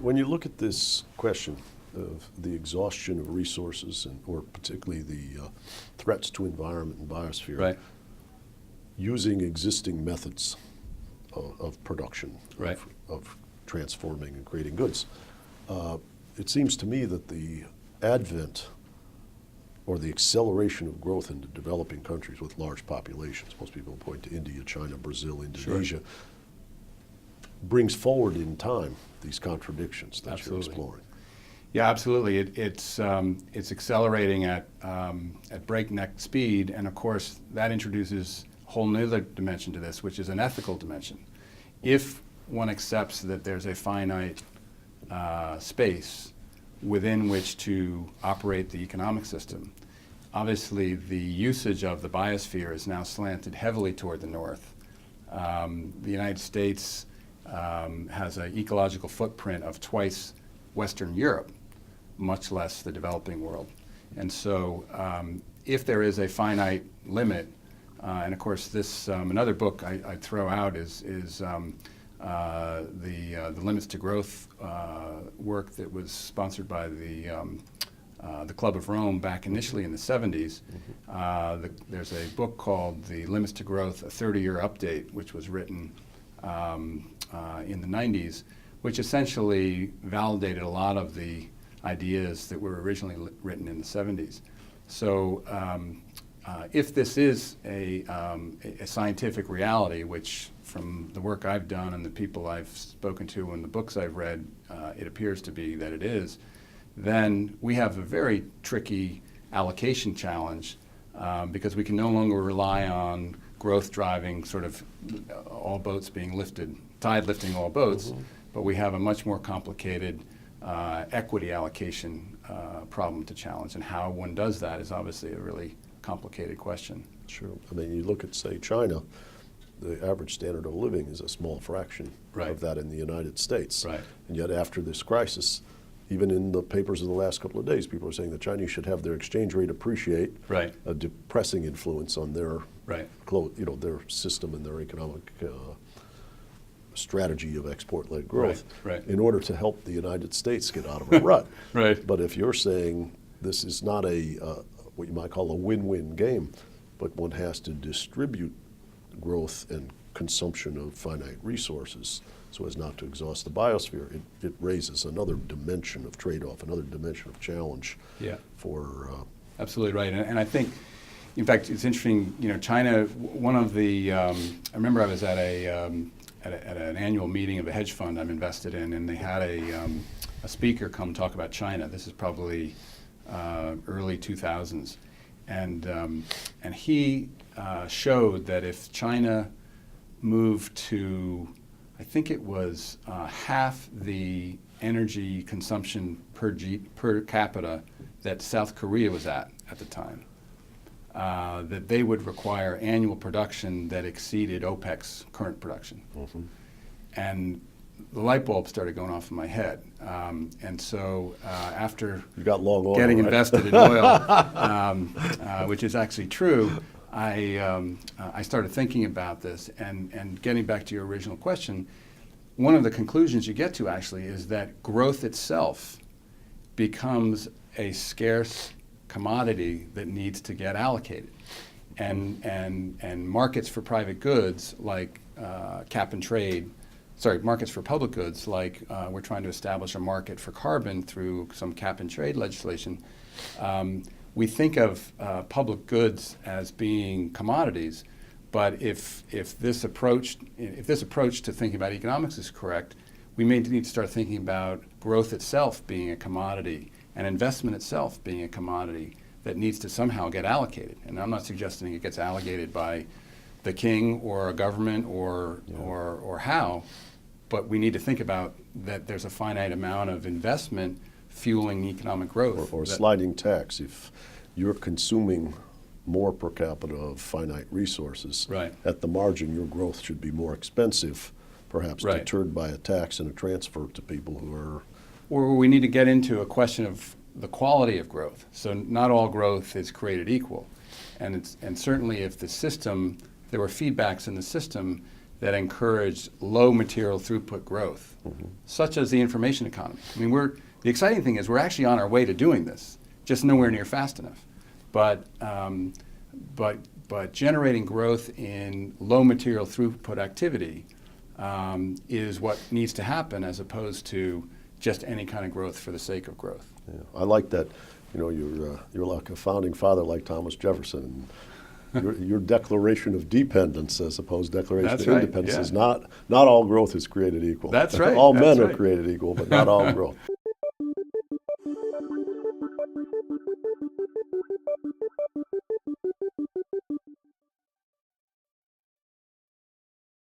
When you look at this question of the exhaustion of resources, or particularly the threats to environment and biosphere, right, using existing methods of production, right, of transforming and creating goods, it seems to me that the advent or the acceleration of growth in the developing countries with large populations, most people point to India, China, Brazil, Indonesia, sure, brings forward in time these contradictions that absolutely, you're exploring. Yeah, absolutely. It's accelerating at breakneck speed, and of course that introduces a whole nother dimension to this, which is an ethical dimension. If one accepts that there's a finite space within which to operate the economic system, obviously the usage of the biosphere is now slanted heavily toward the north. The United States has an ecological footprint of twice Western Europe, much less the developing world. And so if there is a finite limit, and of course this, another book I'd throw out is the Limits to Growth work that was sponsored by the Club of Rome back initially in the 70s. There's a book called The Limits to Growth, a 30-year update, which was written in the 90s, which essentially validated a lot of the ideas that were originally written in the 70s. So if this is a scientific reality, which from the work I've done and the people I've spoken to and the books I've read, it appears to be that it is, then we have a very tricky allocation challenge because we can no longer rely on growth driving sort of all boats being lifted, tide lifting all boats, but we have a much more complicated equity allocation problem to challenge, and how one does that is obviously a really complicated question. Sure. I mean, you look at, say, China, the average standard of living is a small fraction right, of that in the United States. Right. And yet after this crisis, even in the papers of the last couple of days, people are saying the Chinese should have their exchange rate appreciate, right, a depressing influence on their, right, their system and their economic strategy of export-led growth, right, right, in order to help the United States get out of a rut. Right. But if you're saying this is not a what you might call a win-win game, but one has to distribute growth and consumption of finite resources so as not to exhaust the biosphere, it raises another dimension of trade-off, another dimension of challenge. Yeah. For absolutely right, and I think, in fact, it's interesting. You know, China. One of the I remember I was at an annual meeting of a hedge fund I'm invested in, and they had a speaker come talk about China. This is probably early 2000s, and he showed that if China moved to, I think it was half the energy consumption per capita that South Korea was at the time, that they would require annual production that exceeded OPEC's current production. And the light bulb started going off in my head. And so after you got long oil, getting right? invested in oil, which is actually true, I started thinking about this, and getting back to your original question, one of the conclusions you get to actually is that growth itself becomes a scarce commodity that needs to get allocated. And markets for private goods like markets for public goods like we're trying to establish a market for carbon through some cap and trade legislation. We think of public goods as being commodities, but if this approach to thinking about economics is correct, we may need to start thinking about growth itself being a commodity and investment itself being a commodity that needs to somehow get allocated. And I'm not suggesting it gets allocated by the king or a government or how, but we need to think about that there's a finite amount of investment fueling economic growth. Or sliding tax. If you're consuming more per capita of finite resources, right, at the margin your growth should be more expensive, perhaps right, deterred by a tax and a transfer to people who are... Or we need to get into a question of the quality of growth. So not all growth is created equal. And certainly if there were feedbacks in the system that encouraged low material throughput growth, such as the information economy. I mean, the exciting thing is we're actually on our way to doing this, just nowhere near fast enough. But generating growth in low material throughput activity is what needs to happen, as opposed to just any kind of growth for the sake of growth. Yeah, I like that. You're like a founding father, like Thomas Jefferson. Your declaration of dependence, as opposed to declaration That's of right, independence, yeah. is not all growth is created equal. That's right. All That's men right. are created equal, but not all growth.